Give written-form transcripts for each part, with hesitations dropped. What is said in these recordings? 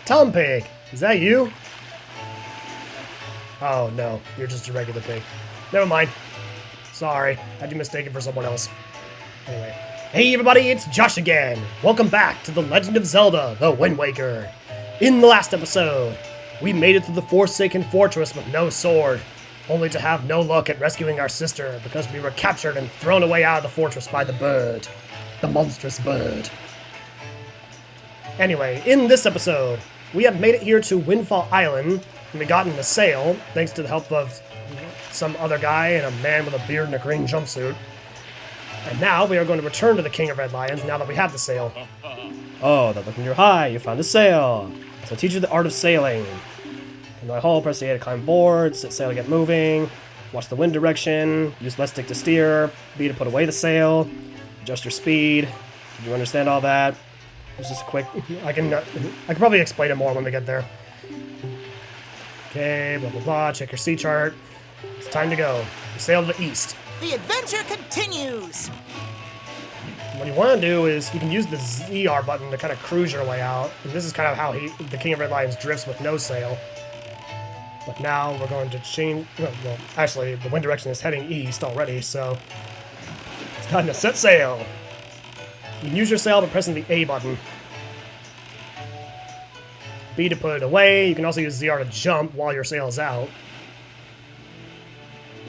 Tom Pig, is that you? Oh no, you're just a regular pig. Never mind. Sorry, had you mistaken for someone else. Anyway. Hey everybody, it's Josh again! Welcome back to The Legend of Zelda, The Wind Waker. In the last episode, we made it through the Forsaken Fortress with no sword, only to have no luck at rescuing our sister because we were captured and thrown away out of the fortress by the bird. The monstrous bird. Anyway, in this episode, we have made it here to Windfall Island, and we got in the sail, thanks to the help of some other guy and a man with a beard and a green jumpsuit. And now we are going to return to the King of Red Lions now that we have the sail. Oh, that look in your eye, you found the sail. So I'll teach you the art of sailing. In my hull, press the A to climb board, set sail to get moving, watch the wind direction, use left stick to steer, B to put away the sail, adjust your speed. Did you understand all that? It's just a quick, I can probably explain it more when we get there. Okay, blah blah blah, check your sea chart. It's time to go. Sail to the east. The adventure continues! What you want to do is, you can use the ZR button to kind of cruise your way out. And this is kind of how the King of Red Lions drifts with no sail. But now we're going to change, well, actually, the wind direction is heading east already, so it's time to set sail. You can use your sail by pressing the A button. B to put it away. You can also use ZR to jump while your sail is out.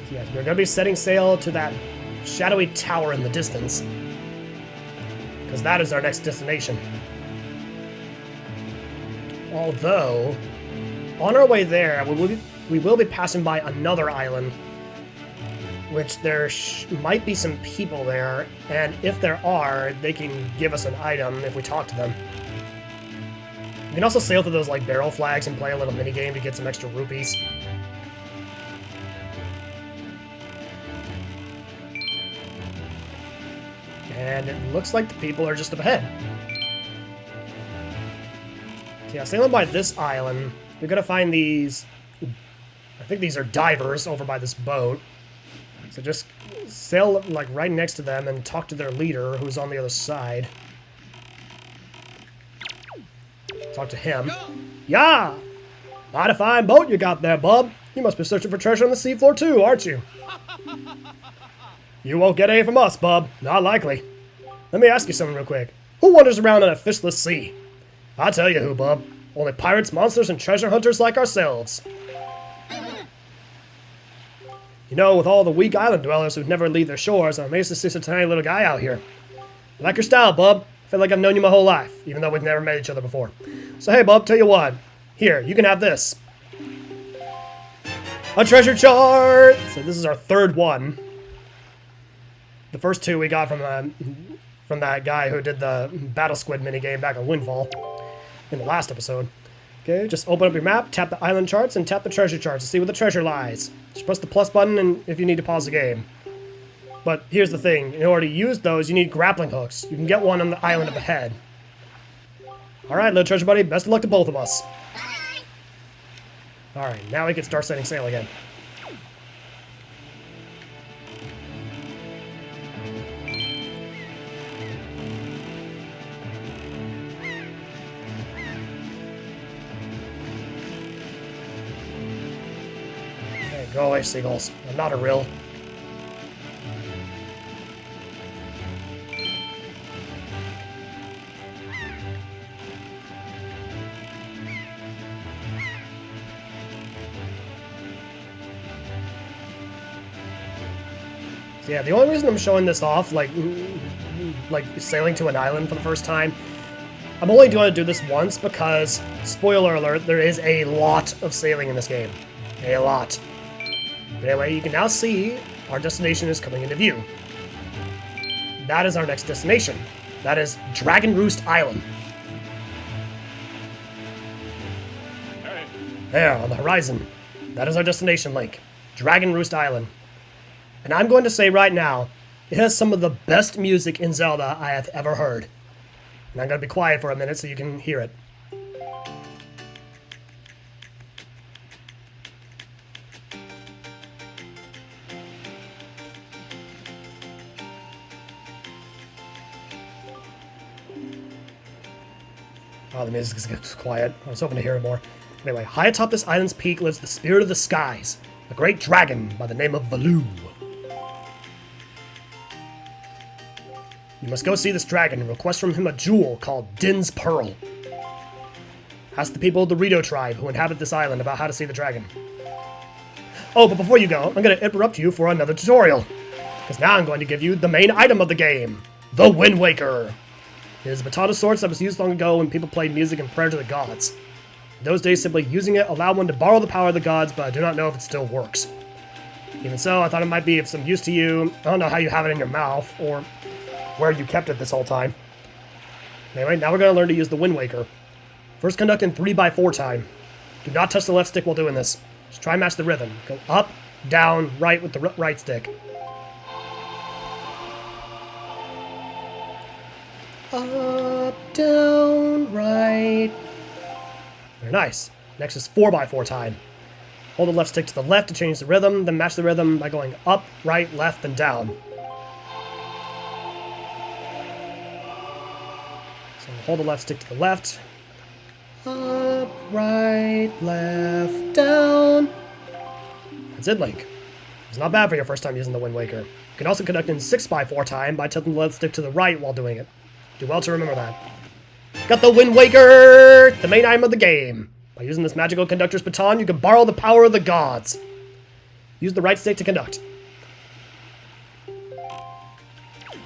So yeah, we're going to be setting sail to that shadowy tower in the distance, because that is our next destination. Although, on our way there, we will be passing by another island, which there might be some people there, and if there are, they can give us an item if we talk to them. You can also sail through those like barrel flags and play a little minigame to get some extra rupees. And it looks like the people are just up ahead. So yeah, sailing by this island, you're gonna find these, I think these are divers over by this boat. So just sail like right next to them and talk to their leader who's on the other side. Talk to him. Yeah! Mighty fine boat you got there, bub. You must be searching for treasure on the seafloor too, aren't you? You won't get any from us, bub. Not likely. Let me ask you something real quick. Who wanders around in a fishless sea? I'll tell you who, bub. Only pirates, monsters, and treasure hunters like ourselves. You know, with all the weak island dwellers who never leave their shores, I'm amazed to see such a tiny little guy out here. I like your style, bub. I feel like I've known you my whole life, even though we've never met each other before. So hey, bub, tell you what. Here, you can have this. A treasure chart! So this is our third one. The first two we got from that guy who did the Battle Squid minigame back on Windfall in the last episode. Okay, just open up your map, tap the island charts, and tap the treasure charts to see where the treasure lies. Just press the plus button and if you need to pause the game. But here's the thing, in order to use those, you need grappling hooks. You can get one on the island up ahead. Alright, little treasure buddy, best of luck to both of us. Alright, now we can start setting sail again. Okay, go away, seagulls. I'm not a real. Yeah, the only reason I'm showing this off, like sailing to an island for the first time, I'm only going to do this once because, spoiler alert, there is a lot of sailing in this game. A lot. But anyway, you can now see our destination is coming into view. That is our next destination. That is Dragon Roost Island. There, on the horizon. That is our destination link. Dragon Roost Island. And I'm going to say right now, it has some of the best music in Zelda I have ever heard. And I'm going to be quiet for a minute so you can hear it. Oh, the music gets quiet. I was hoping to hear it more. Anyway, high atop this island's peak lives the spirit of the skies, a great dragon by the name of Valoo. You must go see this dragon and request from him a jewel called Din's Pearl. Ask the people of the Rito tribe who inhabit this island about how to see the dragon. Oh, but before you go, I'm going to interrupt you for another tutorial. Because now I'm going to give you the main item of the game, the Wind Waker. It is a baton of sorts that was used long ago when people played music and prayer to the gods. In those days, simply using it allowed one to borrow the power of the gods, but I do not know if it still works. Even so, I thought it might be of some use to you. I don't know how you have it in your mouth, or where you kept it this whole time. Anyway, now we're going to learn to use the Wind Waker. First, conduct in 3x4 time. Do not touch the left stick while doing this. Just try and match the rhythm. Go up, down, right with the right stick. Up, down, right. Very nice. Next is 4x4 time. Hold the left stick to the left to change the rhythm, then match the rhythm by going up, right, left, and down. So hold the left stick to the left. Up, right, left, down. That's it, Link. It's not bad for your first time using the Wind Waker. You can also conduct in 6x4 time by tilting the left stick to the right while doing it. Do well to remember that. Got the Wind Waker! The main item of the game. By using this magical conductor's baton, you can borrow the power of the gods. Use the right stick to conduct.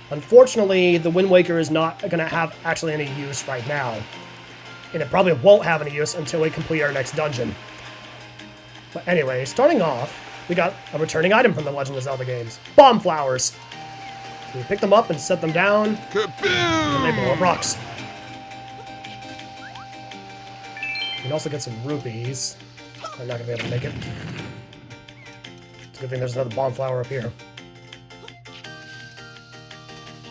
Unfortunately, the Wind Waker is not going to have actually any use right now. And it probably won't have any use until we complete our next dungeon. But anyway, starting off, we got a returning item from the Legend of Zelda games. Bomb flowers. So we pick them up and set them down. Kaboom! And they blow up rocks. We can also get some rupees. I'm not going to be able to make it. It's a good thing there's another bomb flower up here.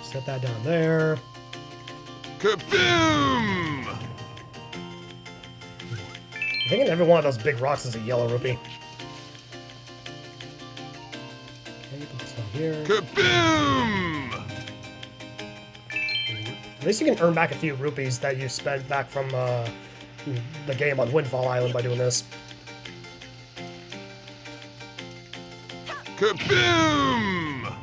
Set that down there. Kaboom! I think every one of those big rocks is a yellow rupee. Okay, put this one here. Kaboom! At least you can earn back a few rupees that you spent back from the game on Windfall Island by doing this. Kaboom!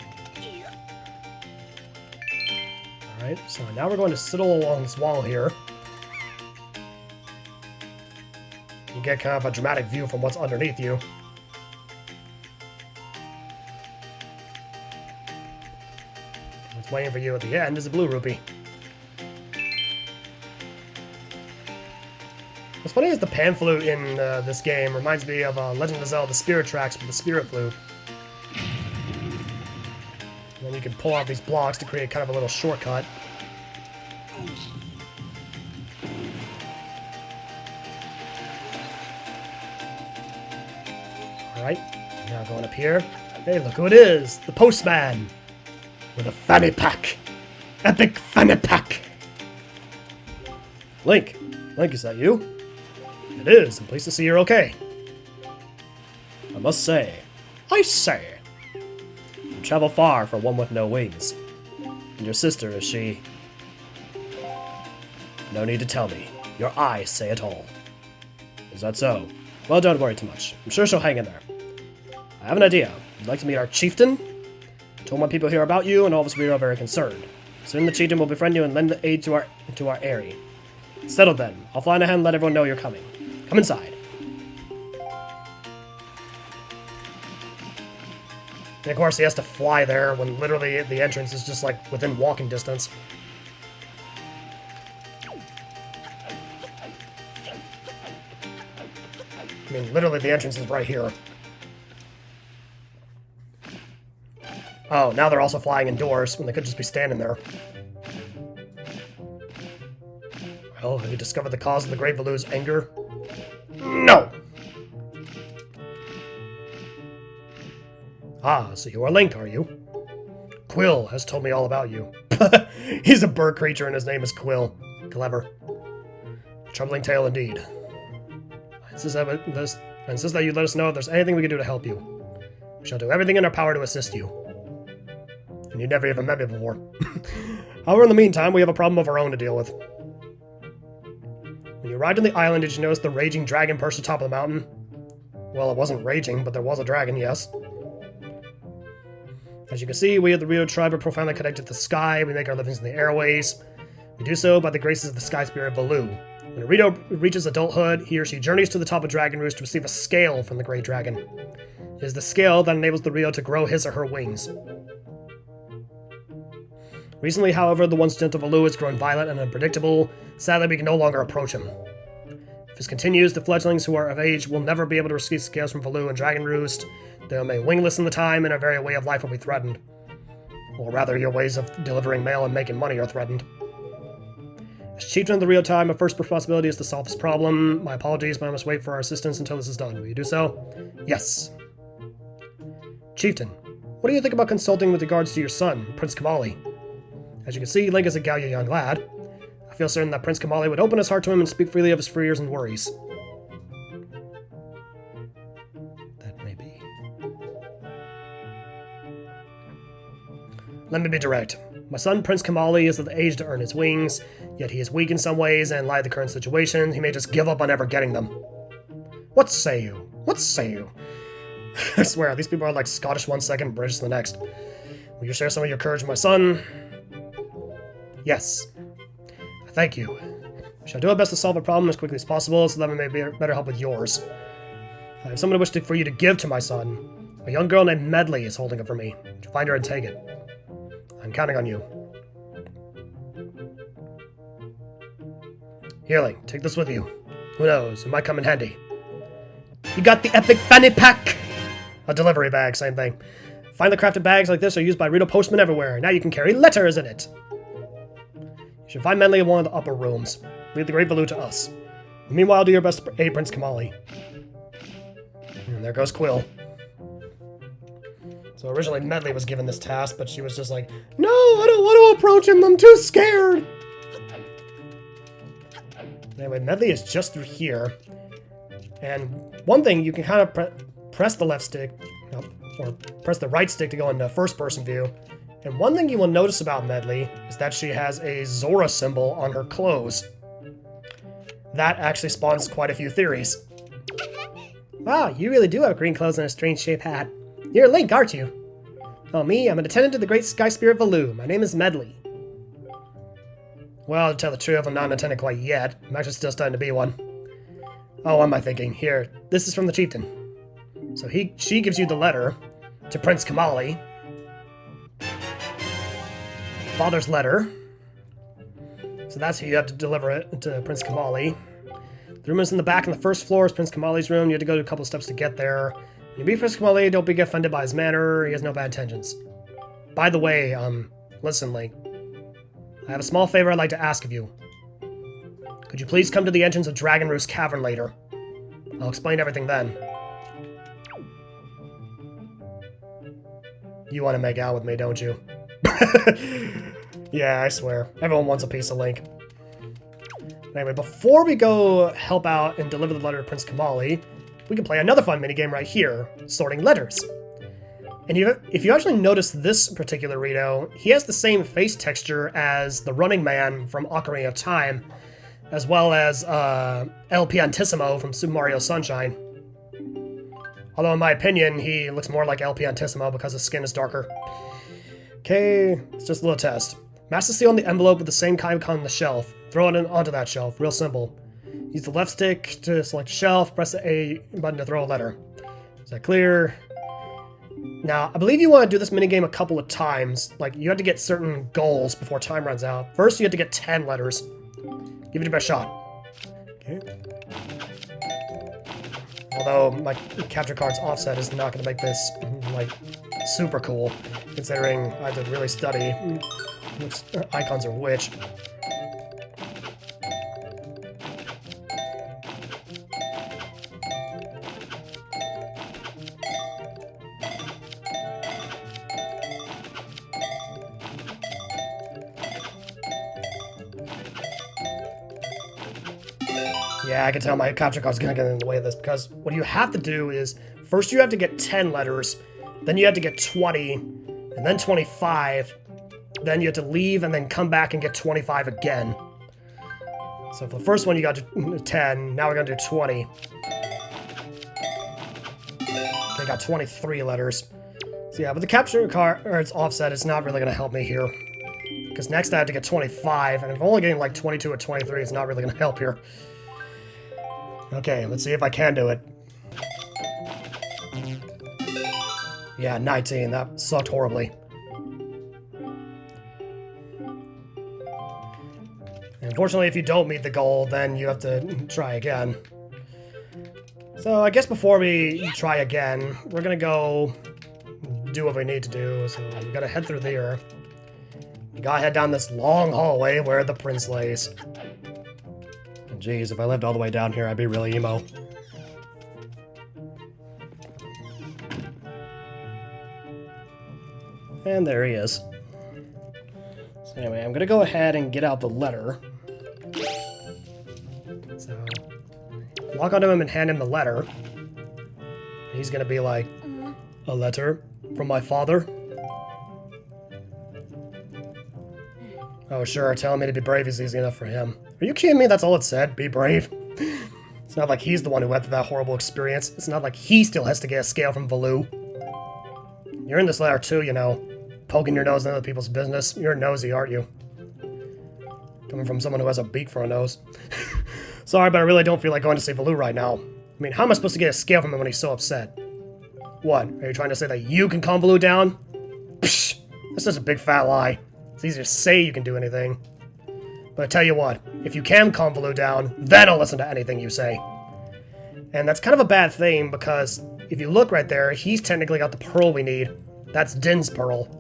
Alright, so now we're going to sidle along this wall here. You get kind of a dramatic view from what's underneath you. What's waiting for you at the end is a blue rupee. What's funny is the pan flute in this game reminds me of Legend of Zelda Spirit Tracks with the spirit flute. And then you can pull out these blocks to create kind of a little shortcut. Alright, now going up here. Hey, look who it is! The postman! With a fanny pack! Epic fanny pack! Link! Link, is that you? It is. I'm pleased to see you're okay. I must say, you travel far for one with no wings. And your sister, is she? No need to tell me. Your eyes say it all. Is that so? Well, don't worry too much. I'm sure she'll hang in there. I have an idea. You'd like to meet our chieftain? I told my people here about you, and all of us are very concerned. Soon the chieftain will befriend you and lend aid to our area. Settled then. I'll fly in ahead and let everyone know you're coming. Come inside. And of course, he has to fly there when literally the entrance is just like within walking distance. I mean, literally the entrance is right here. Oh, now they're also flying indoors when they could just be standing there. Well, have you discovered the cause of the Great Valoo's anger? No! Ah, so you are Link, are you? Quill has told me all about you. He's a bird creature and his name is Quill. Clever. Troubling tale indeed. I insist that you let us know if there's anything we can do to help you. We shall do everything in our power to assist you. And you never even met me before. However, in the meantime, we have a problem of our own to deal with. When you arrived on the island, did you notice the raging dragon perched atop of the mountain? Well, it wasn't raging, but there was a dragon, yes. As you can see, we of the Rito tribe are profoundly connected to the sky. We make our livings in the airways. We do so by the graces of the sky spirit Baloo. When Rito reaches adulthood, he or she journeys to the top of Dragon Roost to receive a scale from the Great Dragon. It is the scale that enables the Rito to grow his or her wings. Recently, however, the once gentle Baloo has grown violent and unpredictable. Sadly, we can no longer approach him. If this continues, the fledglings who are of age will never be able to receive scales from Baloo and Dragon Roost. They will remain wingless in the time, and our very way of life will be threatened. Or rather, your ways of delivering mail and making money are threatened. As chieftain of the real time, my first responsibility is to solve this problem. My apologies, but I must wait for our assistance until this is done. Will you do so? Yes. Chieftain, what do you think about consulting with regards to your son, Prince Kamali? As you can see, Link is a gallant young lad. I feel certain that Prince Kamali would open his heart to him and speak freely of his fears and worries. That may be. Let me be direct. My son, Prince Kamali, is of the age to earn his wings, yet he is weak in some ways, and in light of the current situation, he may just give up on ever getting them. What say you? What say you? I swear, these people are like Scottish 1 second, British the next. Will you share some of your courage with my son? Yes. Thank you. We shall do our best to solve the problem as quickly as possible, so that we may be better help with yours. I have someone I wish for you to give to my son. A young girl named Medli is holding it for me. Would you find her and take it? I'm counting on you. Healing, take this with you. Who knows, it might come in handy. You got the epic fanny pack! A delivery bag, same thing. Finely crafted bags like this are used by Rito postmen everywhere. Now you can carry letters in it. You should find Medli in one of the upper rooms. Leave the Great Baloo to us. Meanwhile, do your best to aid Prince Kamali. And there goes Quill. So originally Medli was given this task, but she was just like, no, I don't want to approach him, I'm too scared! Anyway, Medli is just through here. And one thing, you can kind of press the left stick, or press the right stick to go into first-person view. And one thing you will notice about Medli is that she has a Zora symbol on her clothes. That actually spawns quite a few theories. Wow, you really do have green clothes and a strange-shaped hat. You're Link, aren't you? Oh, me? I'm an attendant to the great sky spirit Baloo. My name is Medli. Well, to tell the truth, I'm not an attendant quite yet. I'm actually still starting to be one. Oh, what am I thinking? Here, this is from the chieftain. So she gives you the letter to Prince Kamali. Father's letter. So that's who you have to deliver it to Prince Kamali. The room is in the back on the first floor is Prince Kamali's room. You have to go a couple steps to get there. When you meet Prince Kamali, don't be offended by his manner. He has no bad intentions. By the way, listen, Link. I have a small favor I'd like to ask of you. Could you please come to the entrance of Dragon Roost Cavern later? I'll explain everything then. You want to make out with me, don't you? Yeah, I swear. Everyone wants a piece of Link. Anyway, before we go help out and deliver the letter to Prince Kamali, we can play another fun minigame right here, sorting letters. And if you actually notice this particular Rito, he has the same face texture as the Running Man from Ocarina of Time, as well as El Piantissimo from Super Mario Sunshine. Although in my opinion, he looks more like El Piantissimo because his skin is darker. Okay, it's just a little test. Master seal on the envelope with the same icon on the shelf. Throw it onto that shelf, real simple. Use the left stick to select a shelf, press the A button to throw a letter. Is that clear? Now, I believe you want to do this minigame a couple of times. Like, you have to get certain goals before time runs out. First, you have to get 10 letters. Give it your best shot. Okay. Although, my capture card's offset is not going to make this, like, super cool, considering I have to really study which icons are which. Yeah, I can tell my capture card's gonna get in the way of this, because what you have to do is, first you have to get 10 letters, then you have to get 20, and then 25, then you have to leave and then come back and get 25 again. So for the first one, you got 10. Now we're gonna do 20. Okay, got 23 letters. So yeah, but the capture card, or its offset, is not really gonna help me here. Because next I have to get 25, and if I'm only getting like 22 or 23, it's not really gonna help here. Okay, let's see if I can do it. Yeah, 19. That sucked horribly. Unfortunately, if you don't meet the goal, then you have to try again. So I guess before we try again, we're gonna go do what we need to do. So we gotta head through there. We gotta head down this long hallway where the prince lays. And geez, if I lived all the way down here, I'd be really emo. And there he is. So anyway, I'm gonna go ahead and get out the letter. So, walk onto him and hand him the letter. He's gonna be like, a letter from my father? Oh sure, telling me to be brave is easy enough for him. Are you kidding me? That's all it said, be brave. It's not like he's the one who went through that horrible experience. It's not like he still has to get a scale from Valoo. You're in this letter too, you know. Poking your nose in other people's business. You're nosy, aren't you? Coming from someone who has a beak for a nose. Sorry, but I really don't feel like going to see Valoo right now. I mean, how am I supposed to get a scale from him when he's so upset? What? Are you trying to say that you can calm Valoo down? Psh! That's just a big fat lie. It's easy to say you can do anything. But I tell you what, if you can calm Valoo down, then I'll listen to anything you say. And that's kind of a bad thing, because if you look right there, he's technically got the pearl we need. That's Din's pearl.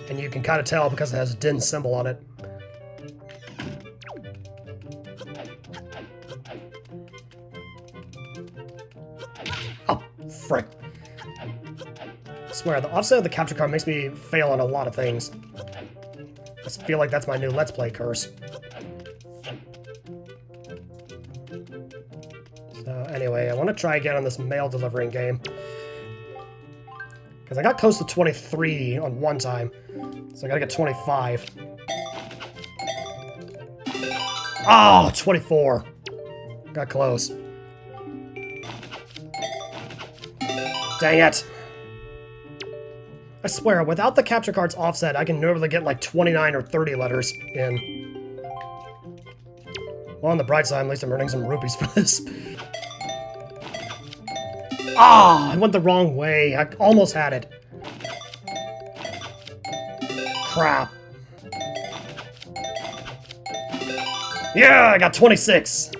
And you can kind of tell because it has a Din symbol on it. Oh, frick. I swear, the offset of the capture card makes me fail on a lot of things. I just feel like that's my new Let's Play curse. So anyway, I want to try again on this mail delivering game. Because I got close to 23 on one time. So I gotta get 25. Oh, 24. Got close. Dang it. I swear, without the capture card's offset, I can normally get like 29 or 30 letters in. Well, on the bright side, at least I'm earning some rupees for this. Ah, I went the wrong way. I almost had it. Crap. Yeah, I got 26.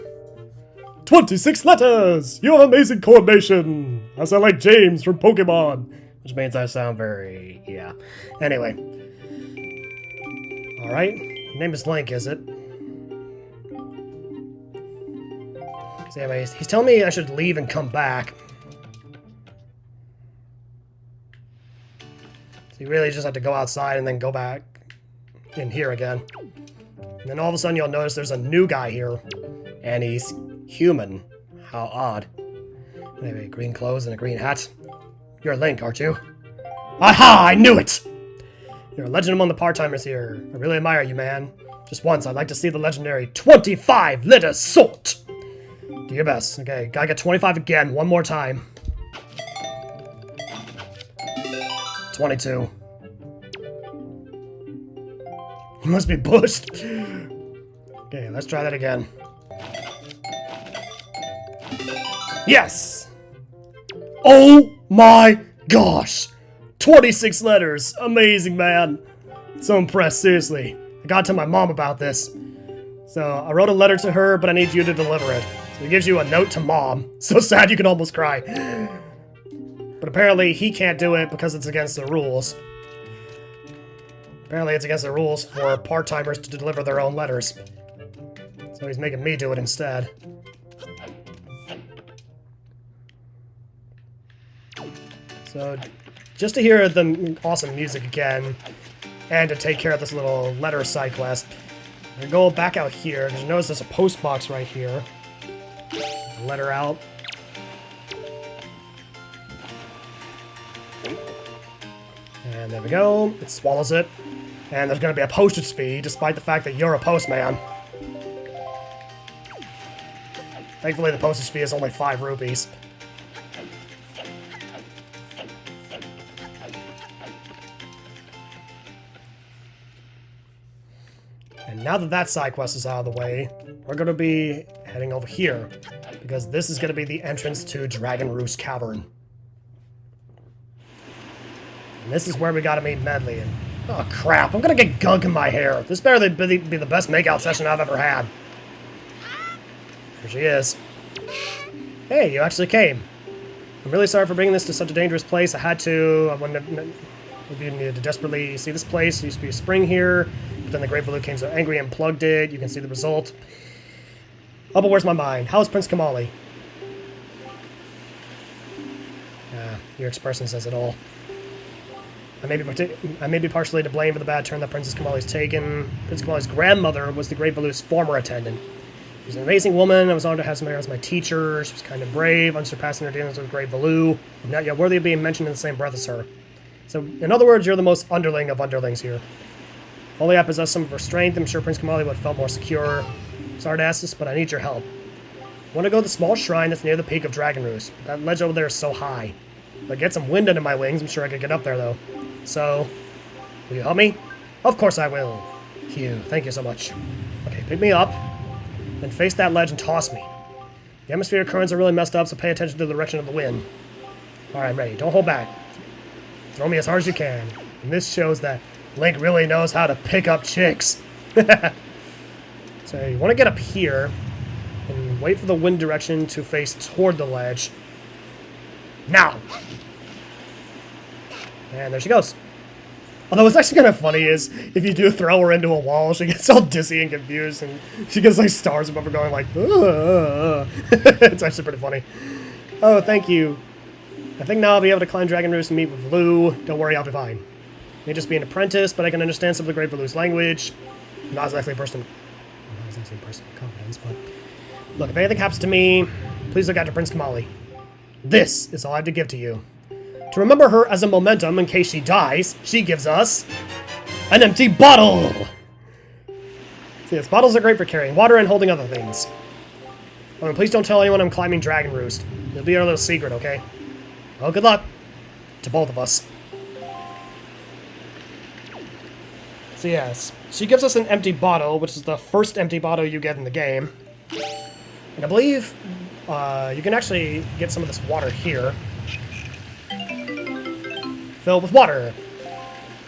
26 letters! You have amazing coordination! I sound like James from Pokemon. Which means I sound very... yeah. Anyway. Alright. Name is Link, is it? So anyways, he's telling me I should leave and come back. So you really just have to go outside and then go back in here again. And then all of a sudden you'll notice there's a new guy here. And he's human. How odd. Anyway, green clothes and a green hat. You're Link, aren't you? Aha! I knew it! You're a legend among the part-timers here. I really admire you, man. Just once, I'd like to see the legendary 25-liter sword! Do your best. Okay, gotta get 25 again, one more time. 22. You must be bushed. Okay, let's try that again. Yes! Oh my gosh! 26 letters! Amazing, man! So impressed, seriously. I gotta tell my mom about this. So, I wrote a letter to her, but I need you to deliver it. So it gives you a note to mom. So sad you can almost cry. But apparently he can't do it because it's against the rules. Apparently it's against the rules for part-timers to deliver their own letters. So he's making me do it instead. So, just to hear the awesome music again, and to take care of this little letter side quest, I'm gonna go back out here, because you notice there's a post box right here. Letter out. And there we go. It swallows it. And there's going to be a postage fee, despite the fact that you're a postman. Thankfully, the postage fee is only 5 rupees. And now that that side quest is out of the way, we're going to be heading over here, because this is going to be the entrance to Dragon Roost Cavern. And this is where we got to meet Medli. And oh crap, I'm going to get gunk in my hair. This better be the best makeout session I've ever had. There she is. Hey, you actually came. I'm really sorry for bringing this to such a dangerous place. I had to. I wouldn't have. You needed to desperately see this place. There used to be a spring here, but then the Great Baloo came so angry and plugged it. You can see the result. Oh, but where's my mind? How's Prince Kamali? Your expression says it all. I may be partially to blame for the bad turn that Princess Kamali's taken. Prince Kamali's grandmother was the Great Baloo's former attendant. She was an amazing woman. I was honored to have her as my teacher. She was kind and brave, unsurpassing her dealings with Great Baloo. I'm not yet worthy of being mentioned in the same breath as her. So, in other words, you're the most underling of underlings here. If only I possessed some of her strength, I'm sure Prince Kamali would have felt more secure. Sorry to ask this, but I need your help. I want to go to the small shrine that's near the peak of Dragon Roost. That ledge over there is so high. If I get some wind under my wings, I'm sure I could get up there, though. So, will you help me? Of course I will. Phew, thank you so much. Okay, pick me up, then face that ledge and toss me. The atmospheric currents are really messed up, so pay attention to the direction of the wind. Alright, I'm ready. Don't hold back. Throw me as hard as you can. And this shows that Link really knows how to pick up chicks. So you want to get up here and wait for the wind direction to face toward the ledge. Now! And there she goes. Although what's actually kind of funny is if you do throw her into a wall, she gets all dizzy and confused, and she gets like stars above her going like, It's actually pretty funny. Oh, thank you. I think now I'll be able to climb Dragon Roost and meet with Baloo. Don't worry, I'll be fine. May just be an apprentice, but I can understand some of the Great Baloo's language. Not exactly a person of confidence, but look, if anything happens to me, please look after Prince Kamali. This is all I have to give to you. To remember her as a momentum in case she dies, she gives us an empty bottle! See, yes, bottles are great for carrying water and holding other things. Oh, and please don't tell anyone I'm climbing Dragon Roost. It'll be our little secret, okay? Well, good luck to both of us. So yes, she gives us an empty bottle, which is the first empty bottle you get in the game. And I believe you can actually get some of this water here. Filled with water.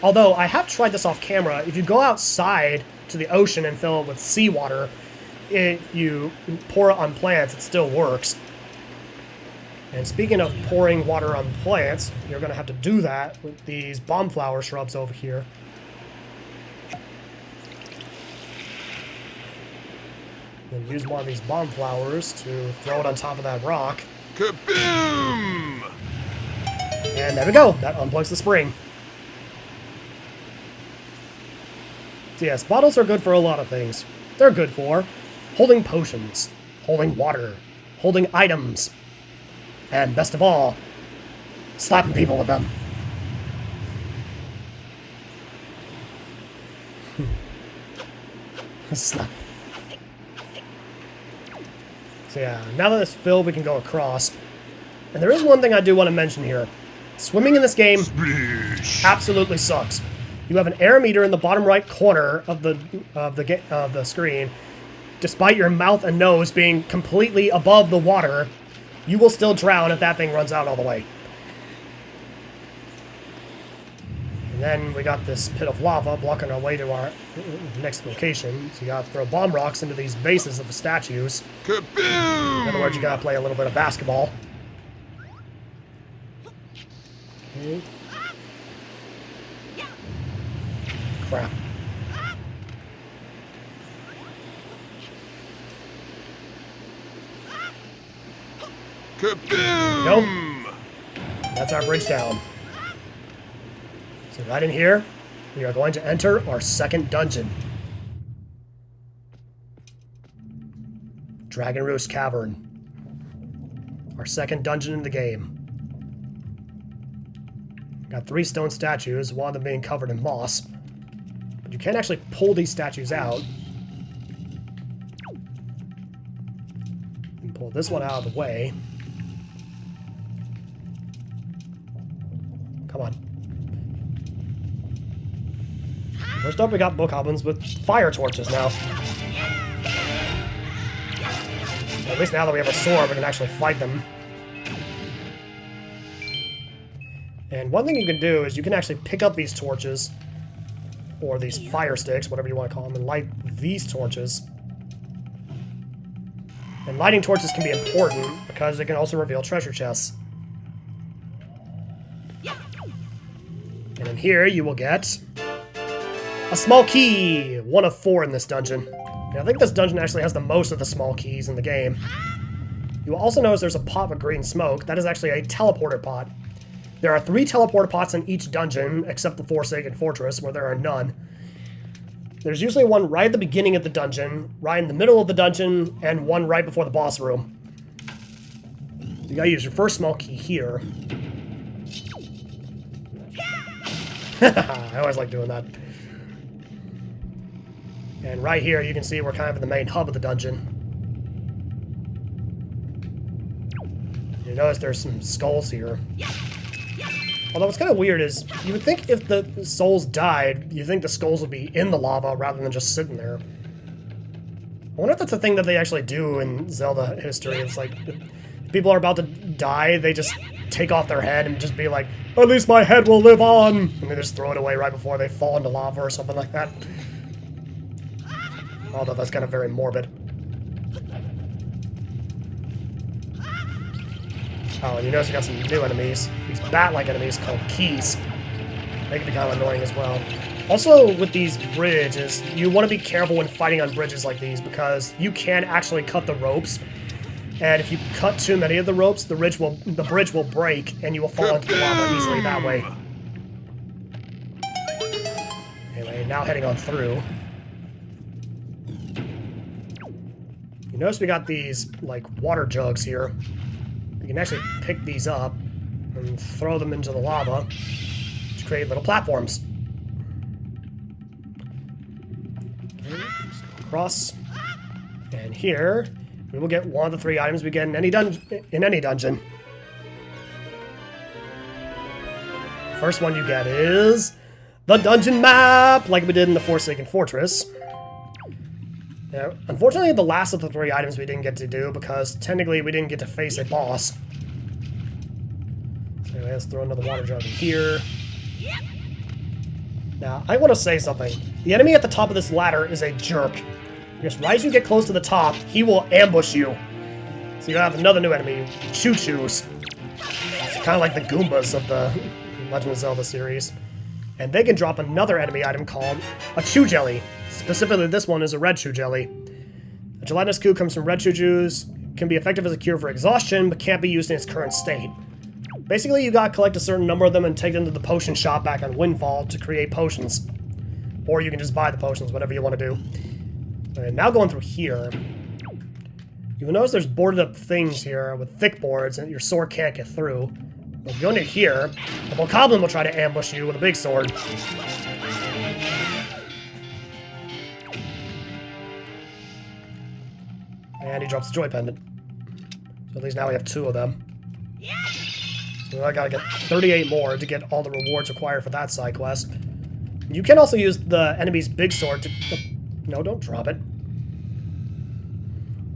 Although, I have tried this off camera. If you go outside to the ocean and fill it with seawater, you pour it on plants, it still works. And speaking of pouring water on plants, you're going to have to do that with these bomb flower shrubs over here. And use one of these bomb flowers to throw it on top of that rock. Kaboom! And there we go. That unplugs the spring. So yes, bottles are good for a lot of things. They're good for holding potions, holding water, holding items, and best of all, slapping people with them. Slap. So yeah, now that it's filled, we can go across. And there is one thing I do want to mention here. Swimming in this game absolutely sucks. You have an air meter in the bottom right corner of the screen. Despite your mouth and nose being completely above the water, you will still drown if that thing runs out all the way. And then we got this pit of lava blocking our way to our next location. So you gotta throw bomb rocks into these vases of the statues. Kaboom! In other words, you gotta play a little bit of basketball. Okay. Crap. Kaboom! Nope. That's our bridge down. So right in here, we are going to enter our second dungeon. Dragon Roost Cavern. Our second dungeon in the game. Got 3 stone statues, one of them being covered in moss. can actually pull these statues out. And pull this one out of the way. Come on. First up, we got bokoblins with fire torches now. At least now that we have a sword, we can actually fight them. And one thing you can do is you can actually pick up these torches, or these fire sticks, whatever you want to call them, and light these torches. And lighting torches can be important because they can also reveal treasure chests. And in here you will get a small key! 1 of 4 in this dungeon. And I think this dungeon actually has the most of the small keys in the game. You will also notice there's a pot with green smoke. That is actually a teleporter pot. There are 3 teleporter pots in each dungeon, except the Forsaken Fortress, where there are none. There's usually one right at the beginning of the dungeon, right in the middle of the dungeon, and one right before the boss room. You gotta use your first small key here. I always like doing that. And right here, you can see we're kind of in the main hub of the dungeon. You notice there's some skulls here. Although what's kind of weird is, you would think if the souls died, you think the skulls would be in the lava rather than just sitting there. I wonder if that's a thing that they actually do in Zelda history. It's like, if people are about to die, they just take off their head and just be like, at least my head will live on! And they just throw it away right before they fall into lava or something like that. Although that's kind of very morbid. Oh, and you notice we got some new enemies. These bat-like enemies called keys. They can be kind of annoying as well. Also, with these bridges, you want to be careful when fighting on bridges like these because you can actually cut the ropes. And if you cut too many of the ropes, the bridge will break and you will fall into the lava easily that way. Anyway, now heading on through. You notice we got these, like, water jugs here. You can actually pick these up and throw them into the lava to create little platforms. Okay, let's go across. And here, we will get one of the 3 items we get in any dungeon. First one you get is the dungeon map, like we did in the Forsaken Fortress. Now, unfortunately, the last of the 3 items we didn't get to do because technically we didn't get to face a boss. So anyway, let's throw another water jug in here. Now, I want to say something. The enemy at the top of this ladder is a jerk. Because right as you get close to the top, he will ambush you. So you have another new enemy, Choo-Choos. It's kind of like the Goombas of the Legend of Zelda series. And they can drop another enemy item called a Chew Jelly. Specifically, this one is a red Chew Jelly. A gelatinous goo comes from red Choo-Choos, can be effective as a cure for exhaustion, but can't be used in its current state. Basically, you gotta collect a certain number of them and take them to the potion shop back on Windfall to create potions. Or you can just buy the potions, whatever you want to do. And now going through here, you will notice there's boarded up things here with thick boards and your sword can't get through. If you go into here, the bokoblin will try to ambush you with a big sword. And he drops the joy pendant. So at least now we have 2 of them. So I gotta get 38 more to get all the rewards required for that side quest. You can also use the enemy's big sword to... No, don't drop it.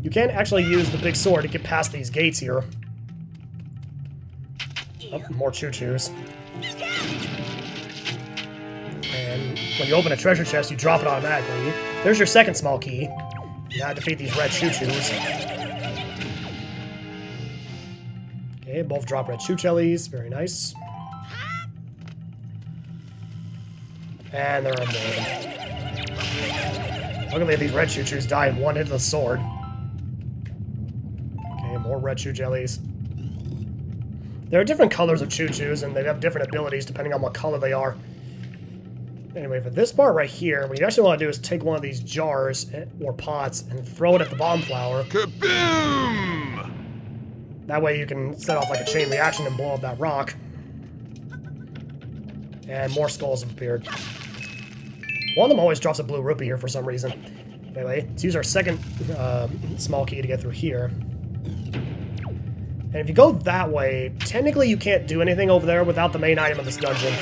You can actually use the big sword to get past these gates here. Oh, more Choo-Choos. And when you open a treasure chest, you drop it automatically. There's your second small key. Now defeat these red Choo-Choos. Okay, both drop red Chew Jellies. Very nice. And there are more of them. Luckily, these red Choo-Choos die in one hit of the sword. Okay, more red Chew Jellies. There are different colors of Choo-Choos, and they have different abilities depending on what color they are. Anyway, for this part right here, what you actually want to do is take one of these jars or pots and throw it at the bomb flower. Kaboom! That way you can set off like a chain reaction and blow up that rock. And more skulls have appeared. One of them always drops a blue rupee here for some reason. Anyway, let's use our second small key to get through here. And if you go that way, technically you can't do anything over there without the main item of this dungeon.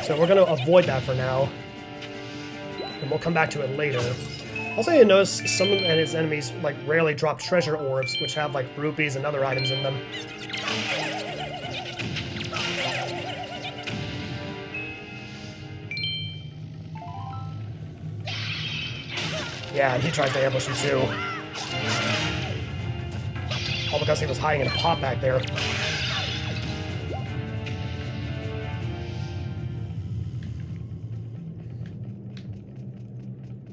So we're going to avoid that for now. And we'll come back to it later. Also, you notice some of his enemies like rarely drop treasure orbs, which have like rupees and other items in them. Yeah, and he tries to ambush you too. All because he was hiding in a pot back there.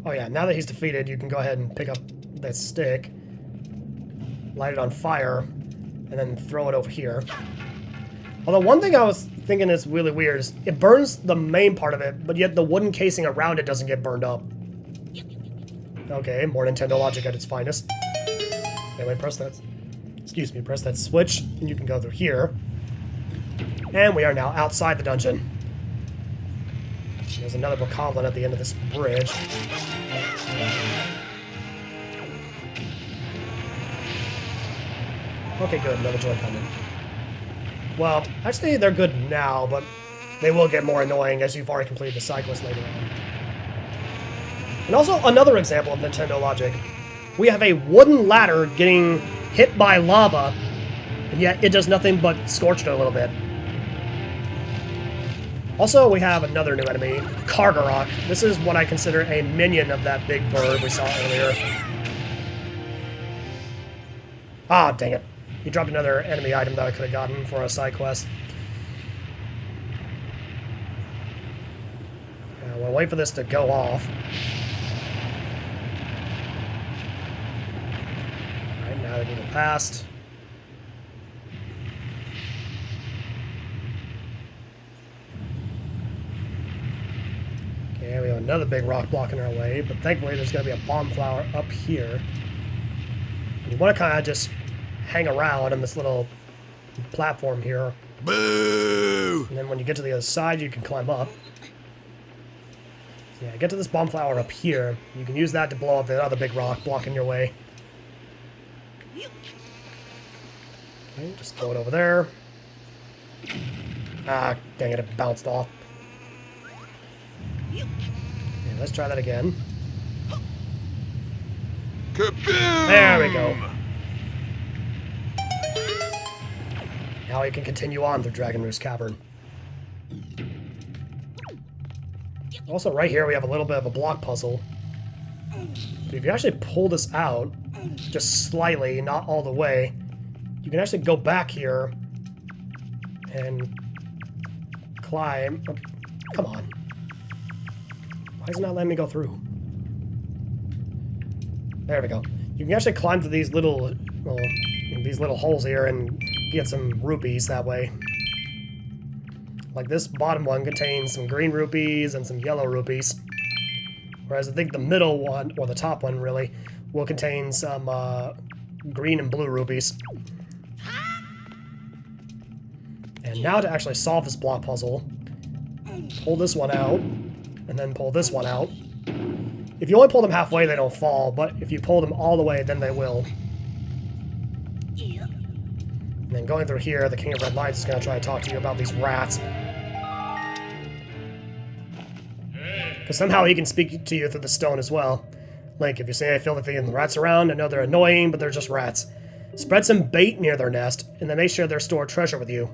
Oh yeah, now that he's defeated, you can go ahead and pick up that stick, light it on fire, and then throw it over here. Although one thing I was thinking is really weird is it burns the main part of it, but yet the wooden casing around it doesn't get burned up. Okay, more Nintendo logic at its finest. Anyway, press that switch, and you can go through here. And we are now outside the dungeon. There's another bokoblin at the end of this bridge. Okay, good, another joy coming. Well, actually they're good now, but they will get more annoying as you've already completed the side quest later on. And also, another example of Nintendo logic. We have a wooden ladder getting hit by lava, and yet it does nothing but scorch it a little bit. Also, we have another new enemy, Kargarok. This is what I consider a minion of that big bird we saw earlier. Ah, dang it. He dropped another enemy item that I could have gotten for a side quest. We'll wait for this to go off. Alright, now we need it past. Okay, we have another big rock blocking our way, but thankfully there's going to be a bomb flower up here. And you want to kind of just hang around on this little platform here. Boo! And then when you get to the other side, you can climb up. So yeah, get to this bomb flower up here. You can use that to blow up the other big rock blocking your way. Okay, just throw it over there. Ah, dang it, it bounced off. Okay, let's try that again. Kaboom! There we go. Now we can continue on through Dragon Roost Cavern. Also, right here we have a little bit of a block puzzle. But if you actually pull this out, just slightly, not all the way, you can actually go back here and climb. Oh, come on. Why is it not letting me go through? There we go. You can actually climb through these little, well, these little holes here and get some rupees that way. Like this bottom one contains some green rupees and some yellow rupees. Whereas I think the middle one, or the top one really, will contain some green and blue rupees. And now to actually solve this block puzzle, pull this one out, and then pull this one out. If you only pull them halfway, they don't fall, but if you pull them all the way, then they will. And then going through here, the King of Red Lights is going to try to talk to you about these rats. Because somehow he can speak to you through the stone as well. Like, if you say, I feel like the rats around, I know they're annoying, but they're just rats. Spread some bait near their nest, and then make sure they store treasure with you.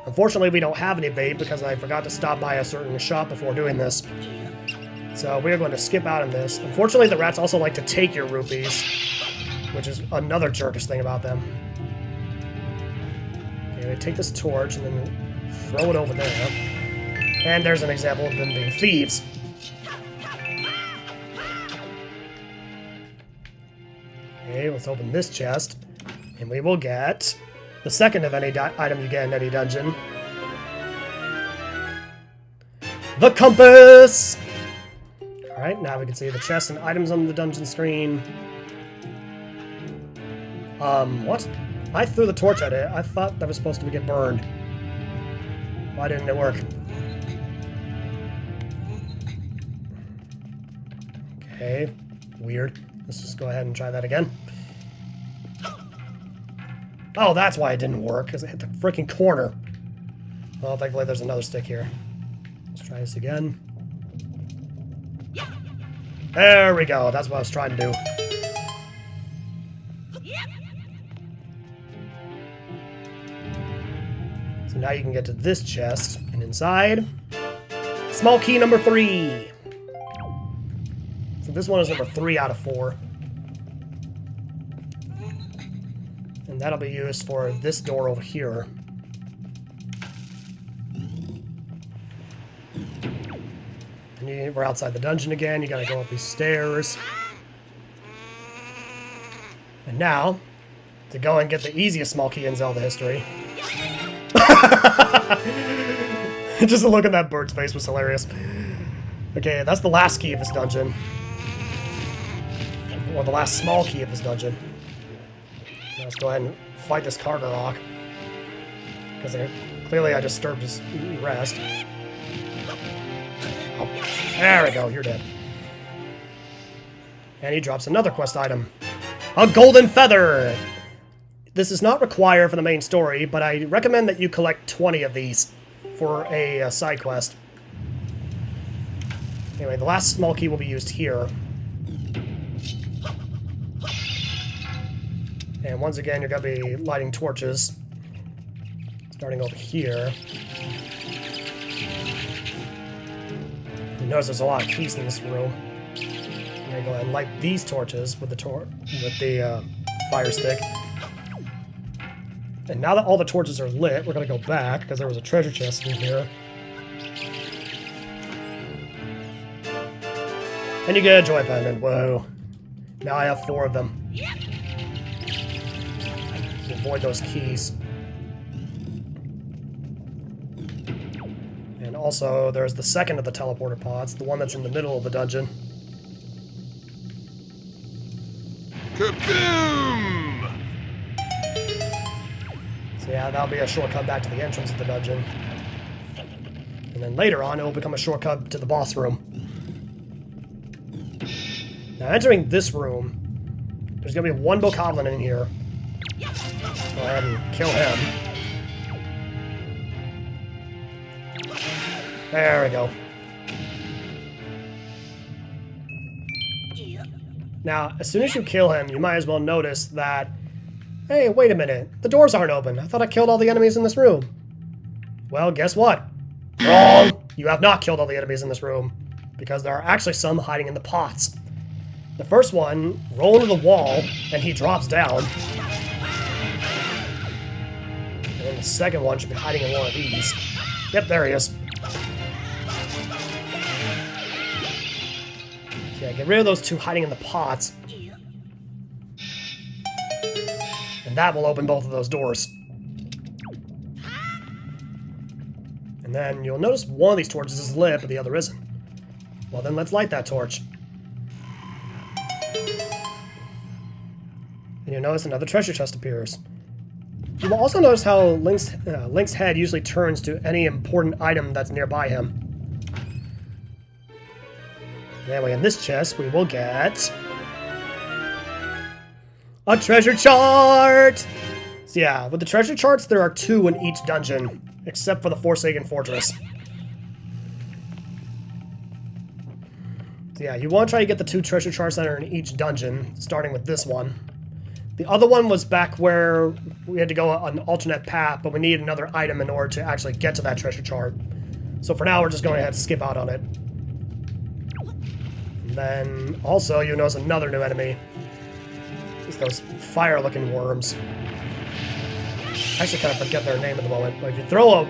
Unfortunately, we don't have any bait because I forgot to stop by a certain shop before doing this. So we are going to skip out on this. Unfortunately, the rats also like to take your rupees, which is another jerkish thing about them. Okay, we take this torch and then throw it over there. And there's an example of them being thieves. Okay, let's open this chest. And we will get the second of any item you get in any dungeon. The compass! Alright, now we can see the chests and items on the dungeon screen. What? I threw the torch at it. I thought that was supposed to get burned. Why didn't it work? Okay, weird. Let's just go ahead and try that again. Oh, that's why it didn't work, because it hit the freaking corner. Well, thankfully there's another stick here. Let's try this again. There we go. That's what I was trying to do. So now you can get to this chest, and inside, small key number 3. So this one is number 3 out of 4. And that'll be used for this door over here. And we're outside the dungeon again. You gotta go up these stairs. And now, to go and get the easiest small key in Zelda history. Just a look at that bird's face was hilarious. Okay, that's the last key of this dungeon. Or the last small key of this dungeon. Now let's go ahead and fight this Carter Rock. Because clearly I disturbed his rest. Oh, there we go, you're dead. And he drops another quest item. A golden feather! This is not required for the main story, but I recommend that you collect 20 of these for a side quest. Anyway, the last small key will be used here. And once again, you're going to be lighting torches. Starting over here. You notice there's a lot of keys in this room. I'm going to go ahead and light these torches with the fire stick. And now that all the torches are lit, we're going to go back, because there was a treasure chest in here. And you get a joy pendant. Whoa. Now I have 4 of them. Avoid those keys. And also, there's the second of the teleporter pods, the one that's in the middle of the dungeon. Kaboom! So yeah, that'll be a shortcut back to the entrance of the dungeon. And then later on, it will become a shortcut to the boss room. Now, entering this room, there's going to be one bokoblin in here. Go ahead and kill him. There we go. Now, as soon as you kill him, you might as well notice that, hey, wait a minute, the doors aren't open. I thought I killed all the enemies in this room. Well, guess what? Wrong! You have not killed all the enemies in this room, because there are actually some hiding in the pots. The first one, roll into the wall, and he drops down. And then the second one should be hiding in one of these. Yep, there he is. Yeah, get rid of those 2 hiding in the pots. And that will open both of those doors. And then you'll notice one of these torches is lit, but the other isn't. Well, then let's light that torch. And you'll notice another treasure chest appears. You will also notice how Link's head usually turns to any important item that's nearby him. Anyway, in this chest, we will get a treasure chart! So yeah, with the treasure charts, there are 2 in each dungeon, except for the Forsaken Fortress. So yeah, you want to try to get the 2 treasure charts that are in each dungeon, starting with this one. The other one was back where we had to go an alternate path, but we needed another item in order to actually get to that treasure chart. So for now, we're just going ahead to skip out on it. And then, also, you'll notice another new enemy. It's those fire-looking worms. I actually kind of forget their name at the moment, but if you throw a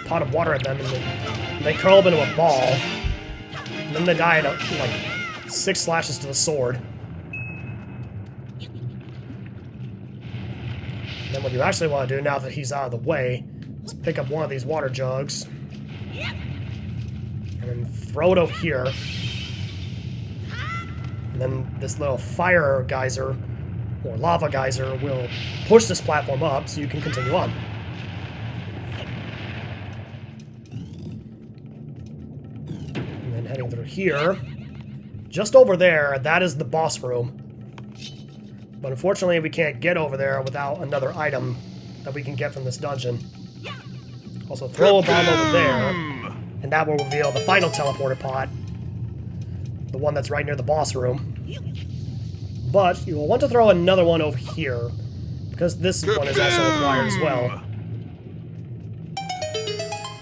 pot of water at them, and they curl up into a ball, and then they die in like 6 slashes to the sword. And then what you actually want to do, now that he's out of the way, is pick up one of these water jugs, and then throw it over here. And then this little fire geyser, or lava geyser, will push this platform up so you can continue on. And then heading through here, just over there, that is the boss room. But unfortunately, we can't get over there without another item that we can get from this dungeon. Also, throw a bomb over there, and that will reveal the final teleporter pod. The one that's right near the boss room. But you will want to throw another one over here, because this one is also required as well.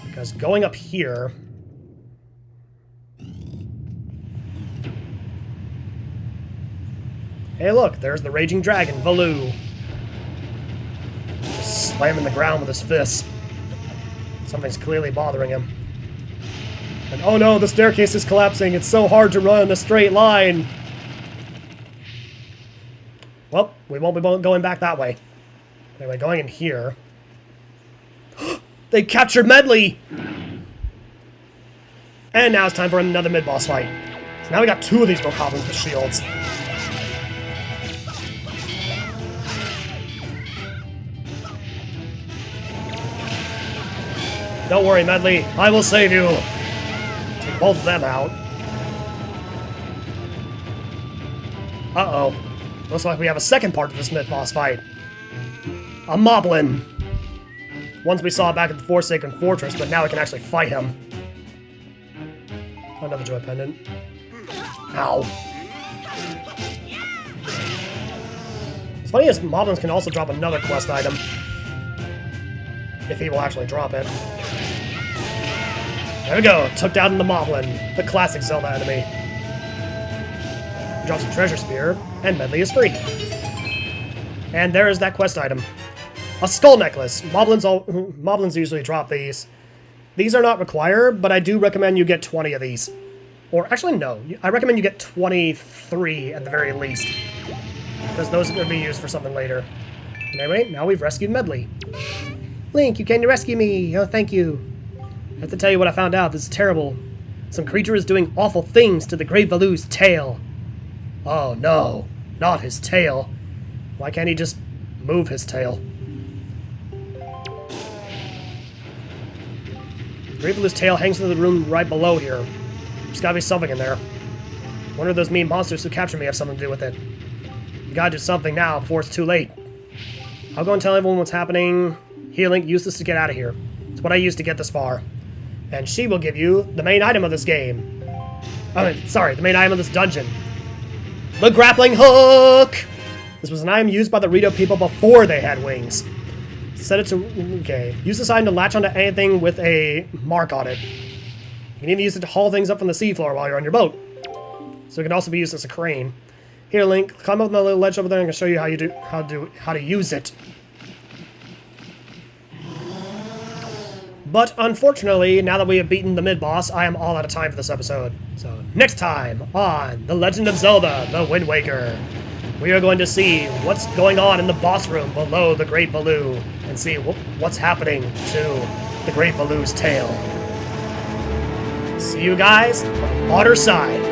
Because going up here... Hey look, there's the Raging Dragon, Valoo. Just slamming the ground with his fists. Something's clearly bothering him. And oh no, the staircase is collapsing. It's so hard to run in a straight line. Well, we won't be going back that way. Anyway, going in here. They captured Medli! And now it's time for another mid-boss fight. So now we got two of these goblins with shields. Don't worry, Medli. I will save you. Take both of them out. Uh-oh. Looks like we have a second part of this mid-boss fight. A moblin. Once we saw it back at the Forsaken Fortress, but now we can actually fight him. Another joy pendant. Ow. What's funny is moblins can also drop another quest item. If he will actually drop it. There we go, took down the Moblin, the classic Zelda enemy. He drops a treasure spear, and Medli is free. And there is that quest item. A skull necklace. Moblins usually drop these. These are not required, but I do recommend you get 20 of these. Or actually, no. I recommend you get 23 at the very least. Because those are going to be used for something later. Anyway, now we've rescued Medli. Link, you came to rescue me! Oh, thank you. I have to tell you what I found out. This is terrible. Some creature is doing awful things to the Great Valoo's tail. Oh no, not his tail. Why can't he just move his tail? Great Valoo's tail hangs in the room right below here. There's gotta be something in there. Wonder if those mean monsters who captured me have something to do with it. You gotta do something now before it's too late. I'll go and tell everyone what's happening. Here, Link, use this to get out of here. It's what I used to get this far. And she will give you the main item of this game. The main item of this dungeon. The grappling hook! This was an item used by the Rito people before they had wings. Set it to... Okay. Use this item to latch onto anything with a mark on it. You can even use it to haul things up from the seafloor while you're on your boat. So it can also be used as a crane. Here, Link, climb up on the little ledge over there and I can show you how to use it. But unfortunately, now that we have beaten the mid-boss, I am all out of time for this episode. So next time on The Legend of Zelda, The Wind Waker, we are going to see what's going on in the boss room below the Great Valoo and see what's happening to the Great Valoo's tail. See you guys on the water side.